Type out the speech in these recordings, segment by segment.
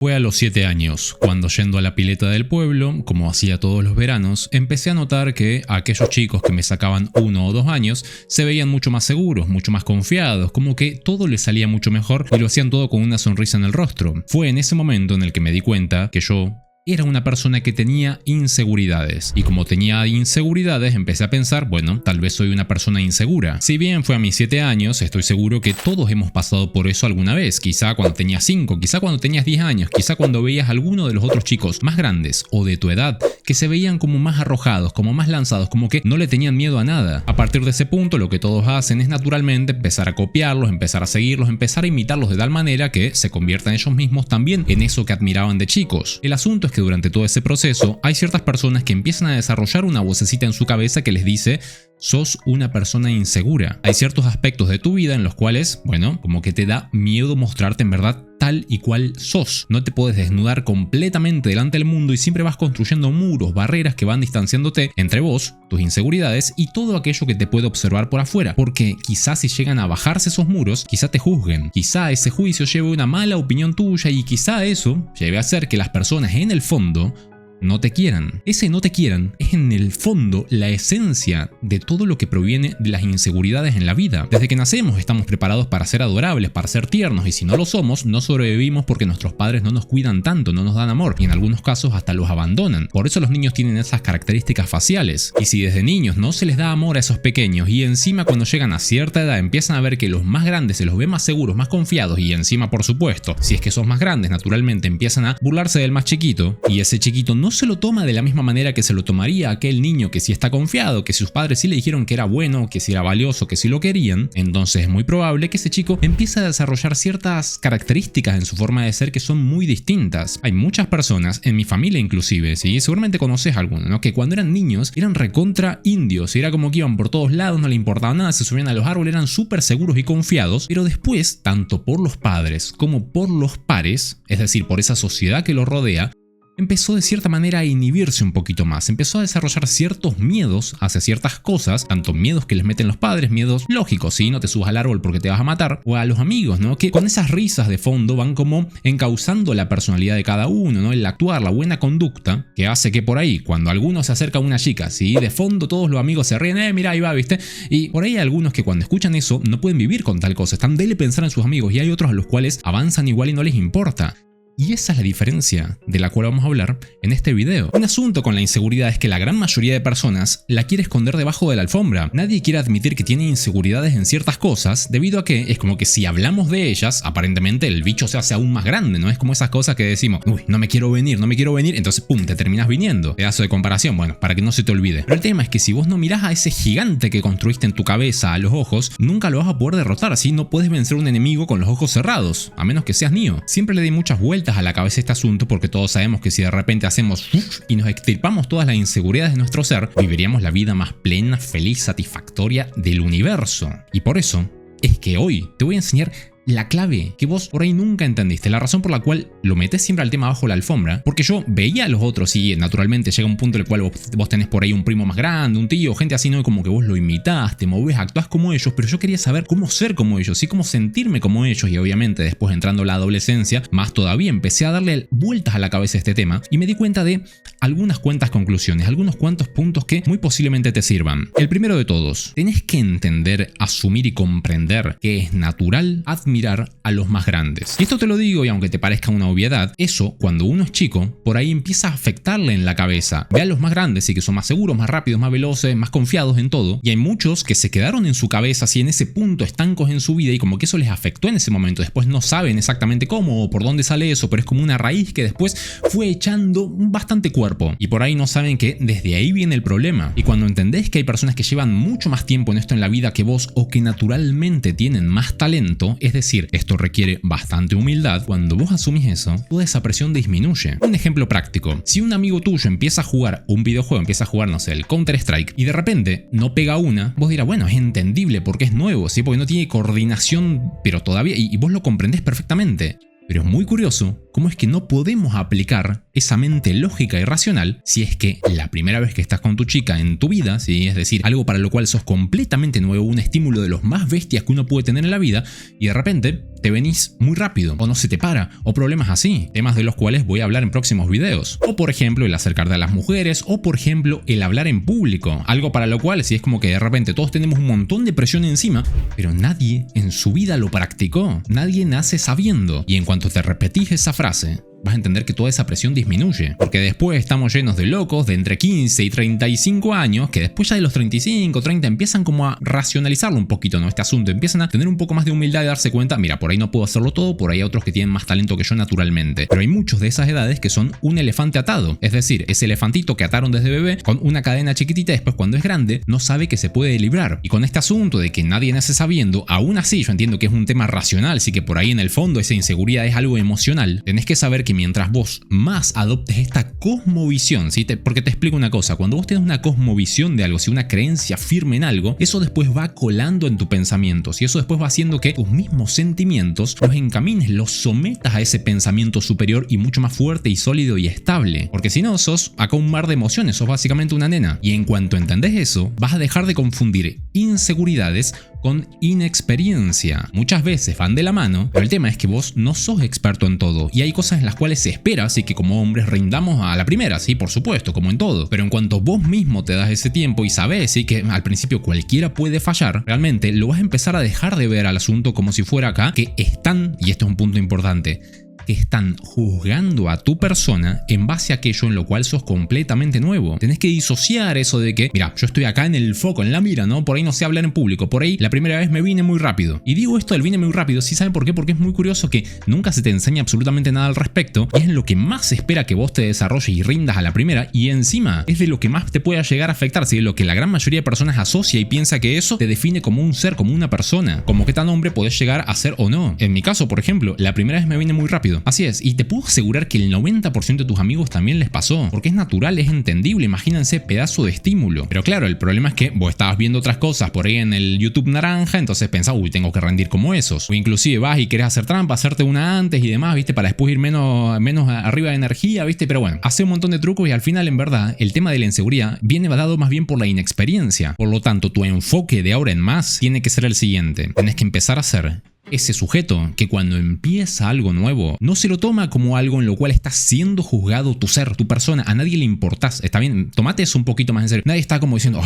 Fue a los 7 años, cuando yendo a la pileta del pueblo, como hacía todos los veranos, empecé a notar que aquellos chicos que me sacaban 1 o 2 años se veían mucho más seguros, mucho más confiados, como que todo les salía mucho mejor y lo hacían todo con una sonrisa en el rostro. Fue en ese momento en el que me di cuenta que yo era una persona que tenía inseguridades. Y como tenía inseguridades, empecé a pensar, bueno, tal vez soy una persona insegura. Si bien fue a mis 7 años, estoy seguro que todos hemos pasado por eso alguna vez. Quizá cuando tenías 5, quizá cuando tenías 10 años, quizá cuando veías a alguno de los otros chicos más grandes o de tu edad, que se veían como más arrojados, como más lanzados, como que no le tenían miedo a nada. A partir de ese punto, lo que todos hacen es naturalmente empezar a copiarlos, empezar a seguirlos, empezar a imitarlos de tal manera que se conviertan ellos mismos también en eso que admiraban de chicos. El asunto es que durante todo ese proceso hay ciertas personas que empiezan a desarrollar una vocecita en su cabeza que les dice: sos una persona insegura. Hay ciertos aspectos de tu vida en los cuales, bueno, como que te da miedo mostrarte en verdad tal y cual sos. No te puedes desnudar completamente delante del mundo y siempre vas construyendo muros, barreras que van distanciándote entre vos, tus inseguridades y todo aquello que te puede observar por afuera. Porque quizás si llegan a bajarse esos muros, quizá te juzguen, quizá ese juicio lleve una mala opinión tuya y quizá eso lleve a hacer que las personas en el fondo no te quieran. Ese no te quieran es en el fondo la esencia de todo lo que proviene de las inseguridades en la vida. Desde que nacemos estamos preparados para ser adorables, para ser tiernos, y si no lo somos, no sobrevivimos porque nuestros padres no nos cuidan tanto, no nos dan amor y en algunos casos hasta los abandonan. Por eso los niños tienen esas características faciales. Y si desde niños no se les da amor a esos pequeños y encima cuando llegan a cierta edad empiezan a ver que los más grandes se los ve más seguros, más confiados y encima, por supuesto, si es que sos más grandes, naturalmente empiezan a burlarse del más chiquito y ese chiquito no se lo toma de la misma manera que se lo tomaría aquel niño que sí está confiado, que sus padres sí le dijeron que era bueno, que sí era valioso, que sí lo querían, entonces es muy probable que ese chico empiece a desarrollar ciertas características en su forma de ser que son muy distintas. Hay muchas personas, en mi familia inclusive, ¿sí? Seguramente conoces a alguno, ¿no? Que cuando eran niños eran recontra indios, era como que iban por todos lados, no le importaba nada, se subían a los árboles, eran súper seguros y confiados, pero después, tanto por los padres como por los pares, es decir, por esa sociedad que los rodea, empezó de cierta manera a inhibirse un poquito más, empezó a desarrollar ciertos miedos hacia ciertas cosas, tanto miedos que les meten los padres, miedos lógicos, ¿sí? No te subas al árbol porque te vas a matar, o a los amigos, ¿no? Que con esas risas de fondo van como encauzando la personalidad de cada uno, ¿no? El actuar, la buena conducta, que hace que por ahí, cuando alguno se acerca a una chica, ¿sí? De fondo todos los amigos se ríen, mira, ahí va, ¿viste? Y por ahí hay algunos que cuando escuchan eso no pueden vivir con tal cosa, están de pensar en sus amigos, y hay otros a los cuales avanzan igual y no les importa. Y esa es la diferencia de la cual vamos a hablar en este video. Un asunto con la inseguridad es que la gran mayoría de personas la quiere esconder debajo de la alfombra. Nadie quiere admitir que tiene inseguridades en ciertas cosas, debido a que es como que si hablamos de ellas, aparentemente el bicho se hace aún más grande, ¿no? Es como esas cosas que decimos, uy, no me quiero venir, entonces pum, te terminas viniendo. Pedazo de comparación, bueno, para que no se te olvide. Pero el tema es que si vos no mirás a ese gigante que construiste en tu cabeza a los ojos, nunca lo vas a poder derrotar, así no puedes vencer a un enemigo con los ojos cerrados, a menos que seas Neo. Siempre le di muchas vueltas a la cabeza este asunto porque todos sabemos que si de repente hacemos y nos extirpamos todas las inseguridades de nuestro ser, viviríamos la vida más plena, feliz, satisfactoria del universo. Y por eso es que hoy te voy a enseñar la clave que vos por ahí nunca entendiste, la razón por la cual lo metés siempre al tema bajo la alfombra, porque yo veía a los otros y naturalmente llega un punto en el cual vos tenés por ahí un primo más grande, un tío, gente así, ¿no? Como que vos lo imitás, te movés, actuás como ellos, pero yo quería saber cómo ser como ellos y cómo sentirme como ellos, y obviamente después entrando a la adolescencia, más todavía empecé a darle vueltas a la cabeza a este tema y me di cuenta de algunas cuantas conclusiones, algunos cuantos puntos que muy posiblemente te sirvan. El primero de todos, tenés que entender, asumir y comprender que es natural admirar a los más grandes. Y esto te lo digo, y aunque te parezca una obviedad, eso, cuando uno es chico, por ahí empieza a afectarle en la cabeza. Ve a los más grandes y que son más seguros, más rápidos, más veloces, más confiados en todo. Y hay muchos que se quedaron en su cabeza así en ese punto, estancos en su vida, y como que eso les afectó en ese momento. Después no saben exactamente cómo o por dónde sale eso, pero es como una raíz que después fue echando bastante cuerpo. Y por ahí no saben que desde ahí viene el problema. Y cuando entendés que hay personas que llevan mucho más tiempo en esto en la vida que vos, o que naturalmente tienen más talento, es decir, esto requiere bastante humildad, cuando vos asumís eso, toda esa presión disminuye. Un ejemplo práctico: si un amigo tuyo empieza a jugar un videojuego, empieza a jugar, no sé, el Counter-Strike, y de repente no pega una, vos dirás, bueno, es entendible porque es nuevo, ¿sí? Porque no tiene coordinación, pero todavía, y vos lo comprendés perfectamente. Pero es muy curioso cómo es que no podemos aplicar esa mente lógica y racional si es que la primera vez que estás con tu chica en tu vida, ¿sí? Es decir, algo para lo cual sos completamente nuevo, un estímulo de los más bestias que uno puede tener en la vida, y de repente te venís muy rápido, o no se te para, o problemas así, temas de los cuales voy a hablar en próximos videos. O por ejemplo el acercarte a las mujeres, o por ejemplo el hablar en público, algo para lo cual si es como que de repente todos tenemos un montón de presión encima, pero nadie en su vida lo practicó, nadie nace sabiendo, y en cuanto te repetís esa frase, vas a entender que toda esa presión disminuye. Porque después estamos llenos de locos de entre 15 y 35 años que después ya de los 35, 30 empiezan como a racionalizarlo un poquito, ¿no? Este asunto. Empiezan a tener un poco más de humildad y darse cuenta, mira, por ahí no puedo hacerlo todo, por ahí hay otros que tienen más talento que yo naturalmente. Pero hay muchos de esas edades que son un elefante atado. Es decir, ese elefantito que ataron desde bebé con una cadena chiquitita y después cuando es grande no sabe que se puede librar. Y con este asunto de que nadie nace sabiendo, aún así yo entiendo que es un tema racional, sí que por ahí en el fondo esa inseguridad es algo emocional. Tenés que saber que mientras vos más adoptes esta cosmovisión, ¿sí? Porque te explico una cosa, cuando vos tenés una cosmovisión de algo, si una creencia firme en algo, eso después va colando en tu pensamiento, y eso después va haciendo que tus mismos sentimientos los encamines, los sometas a ese pensamiento superior y mucho más fuerte y sólido y estable, porque si no sos acá un mar de emociones, sos básicamente una nena, y en cuanto entendés eso, vas a dejar de confundir inseguridades con inexperiencia. Muchas veces van de la mano, pero el tema es que vos no sos experto en todo y hay cosas en las cuales se espera, así que como hombres rindamos a la primera, sí, por supuesto, como en todo. Pero en cuanto vos mismo te das ese tiempo y sabés, sí, que al principio cualquiera puede fallar, realmente lo vas a empezar a dejar de ver al asunto como si fuera acá que están, y este es un punto importante, que están juzgando a tu persona en base a aquello en lo cual sos completamente nuevo. Tenés que disociar eso de que, mira, yo estoy acá en el foco, en la mira, ¿no? Por ahí no sé hablar en público, por ahí la primera vez me vine muy rápido. Y digo esto del vine muy rápido, ¿sí saben por qué? Porque es muy curioso que nunca se te enseña absolutamente nada al respecto, y es en lo que más se espera que vos te desarrolles y rindas a la primera, y encima es de lo que más te pueda llegar a afectar, ¿sí? De lo que la gran mayoría de personas asocia y piensa que eso te define como un ser, como una persona, como qué tan hombre podés llegar a ser o no. En mi caso, por ejemplo, la primera vez me vine muy rápido. Así es, y te puedo asegurar que el 90% de tus amigos también les pasó, porque es natural, es entendible, imagínense pedazo de estímulo. Pero claro, el problema es que vos estabas viendo otras cosas por ahí en el YouTube naranja, entonces pensás, uy, tengo que rendir como esos. O inclusive vas y querés hacer trampa, hacerte una antes y demás, ¿viste? Para después ir menos arriba de energía, ¿viste? Pero bueno, hace un montón de trucos y al final, en verdad, el tema de la inseguridad viene dado más bien por la inexperiencia. Por lo tanto, tu enfoque de ahora en más tiene que ser el siguiente. Tenés que empezar a ser ese sujeto que cuando empieza algo nuevo no se lo toma como algo en lo cual está siendo juzgado tu ser, tu persona, a nadie le importás, está bien, tomate eso un poquito más en serio, nadie está como diciendo,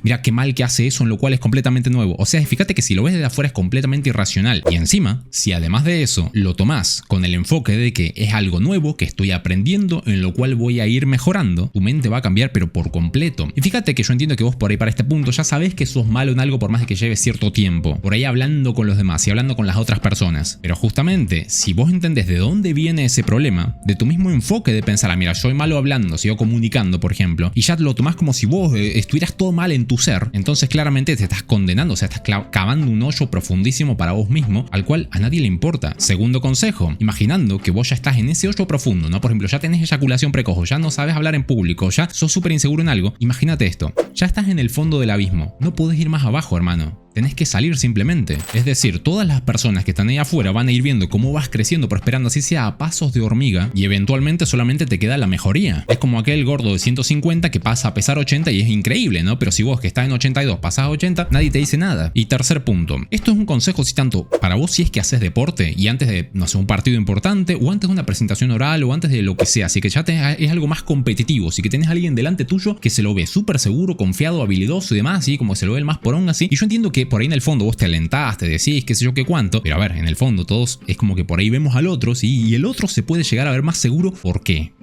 mira qué mal que hace eso en lo cual es completamente nuevo, o sea, fíjate que si lo ves desde afuera es completamente irracional, y encima, si además de eso lo tomás con el enfoque de que es algo nuevo, que estoy aprendiendo, en lo cual voy a ir mejorando, tu mente va a cambiar pero por completo, y fíjate que yo entiendo que vos por ahí para este punto ya sabés que sos malo en algo por más de que lleve cierto tiempo, por ahí hablando con los demás y hablando con las otras personas. Pero justamente, si vos entendés de dónde viene ese problema, de tu mismo enfoque de pensar, mira, soy malo hablando, sigo comunicando, por ejemplo, y ya lo tomás como si vos estuvieras todo mal en tu ser, entonces claramente te estás condenando, o sea, estás cavando un hoyo profundísimo para vos mismo, al cual a nadie le importa. Segundo consejo, imaginando que vos ya estás en ese hoyo profundo, ¿no? Por ejemplo, ya tenés eyaculación precoz, ya no sabes hablar en público, ya sos súper inseguro en algo, imagínate esto, ya estás en el fondo del abismo, no podés ir más abajo, hermano. Tenés que salir simplemente. Es decir, todas las personas que están ahí afuera van a ir viendo cómo vas creciendo, prosperando, así sea a pasos de hormiga, y eventualmente solamente te queda la mejoría. Es como aquel gordo de 150 que pasa a pesar 80 y es increíble, ¿no? Pero si vos que estás en 82 pasás a 80, nadie te dice nada. Y tercer punto, esto es un consejo si tanto para vos si es que haces deporte y antes de, no sé, un partido importante o antes de una presentación oral o antes de lo que sea, así que ya es algo más competitivo, si que tenés a alguien delante tuyo que se lo ve súper seguro, confiado, habilidoso y demás, así como se lo ve el más poronga así, y yo entiendo que por ahí en el fondo vos te alentás, te decís qué sé yo qué cuánto, pero a ver, en el fondo todos es como que por ahí vemos al otro, ¿sí? Y el otro se puede llegar a ver más seguro. ¿Por qué?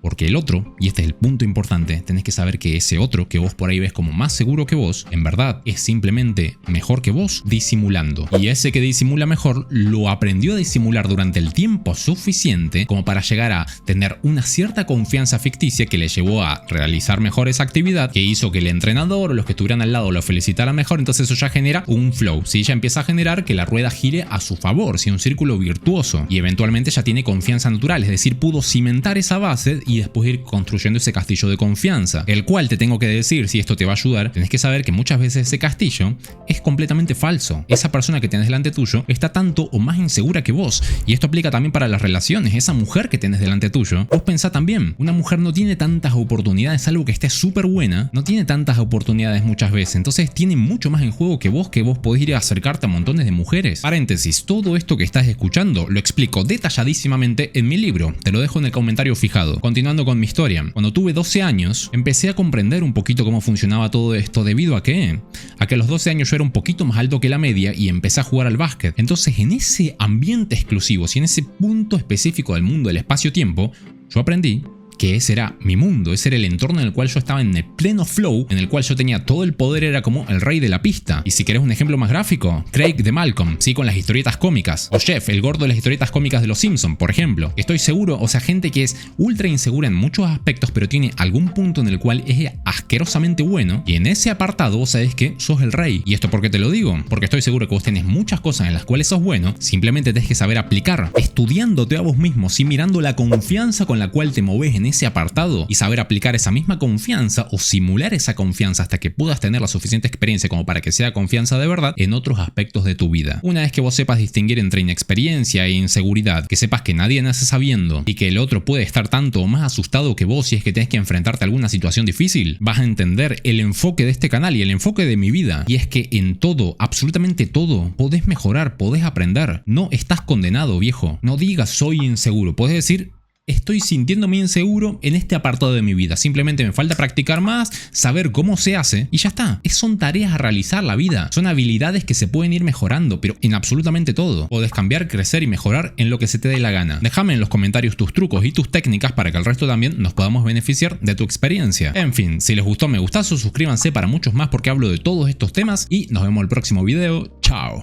Porque el otro, y este es el punto importante, tenés que saber que ese otro que vos por ahí ves como más seguro que vos, en verdad es simplemente mejor que vos disimulando. Y ese que disimula mejor lo aprendió a disimular durante el tiempo suficiente como para llegar a tener una cierta confianza ficticia que le llevó a realizar mejor esa actividad, que hizo que el entrenador o los que estuvieran al lado lo felicitaran mejor. Entonces eso ya genera un flow, ¿sí? Ya empieza a generar que la rueda gire a su favor, ¿sí? Un círculo virtuoso, y eventualmente ya tiene confianza natural, es decir, pudo cimentar esa base y después ir construyendo ese castillo de confianza, el cual te tengo que decir, si esto te va a ayudar, tenés que saber que muchas veces ese castillo es completamente falso. Esa persona que tenés delante tuyo está tanto o más insegura que vos, y esto aplica también para las relaciones. Esa mujer que tenés delante tuyo, vos pensá también, una mujer no tiene tantas oportunidades, algo que esté súper buena, no tiene tantas oportunidades muchas veces, entonces tiene mucho más en juego que vos podés ir a acercarte a montones de mujeres. Paréntesis, todo esto que estás escuchando lo explico detalladísimamente en mi libro, te lo dejo en el comentario fijado. Continuando con mi historia, cuando tuve 12 años, empecé a comprender un poquito cómo funcionaba todo esto, debido a que a los 12 años yo era un poquito más alto que la media y empecé a jugar al básquet. Entonces, en ese ambiente exclusivo, y en ese punto específico del mundo del espacio-tiempo, yo aprendí que ese era mi mundo, ese era el entorno en el cual yo estaba en el pleno flow, en el cual yo tenía todo el poder, era como el rey de la pista. Y si querés un ejemplo más gráfico, Craig de Malcolm, sí, con las historietas cómicas, o Jeff, el gordo de las historietas cómicas de los Simpsons, por ejemplo. Estoy seguro, o sea, gente que es ultra insegura en muchos aspectos, pero tiene algún punto en el cual es asquerosamente bueno, y en ese apartado vos sabés que sos el rey. ¿Y esto por qué te lo digo? Porque estoy seguro que vos tenés muchas cosas en las cuales sos bueno, simplemente tenés que saber aplicar, estudiándote a vos mismo, sí, mirando la confianza con la cual te movés en ese apartado y saber aplicar esa misma confianza o simular esa confianza hasta que puedas tener la suficiente experiencia como para que sea confianza de verdad en otros aspectos de tu vida. Una vez que vos sepas distinguir entre inexperiencia e inseguridad, que sepas que nadie nace sabiendo y que el otro puede estar tanto o más asustado que vos si es que tenés que enfrentarte a alguna situación difícil, vas a entender el enfoque de este canal y el enfoque de mi vida, y es que en todo, absolutamente todo, podés mejorar, podés aprender. No estás condenado, viejo. No digas soy inseguro, podés decir estoy sintiéndome inseguro en este apartado de mi vida, simplemente me falta practicar más, saber cómo se hace y ya está. Son tareas a realizar la vida, son habilidades que se pueden ir mejorando, pero en absolutamente todo. Podés cambiar, crecer y mejorar en lo que se te dé la gana. Déjame en los comentarios tus trucos y tus técnicas para que el resto también nos podamos beneficiar de tu experiencia. En fin, si les gustó me gustazo, suscríbanse para muchos más porque hablo de todos estos temas y nos vemos en el próximo video. Chao.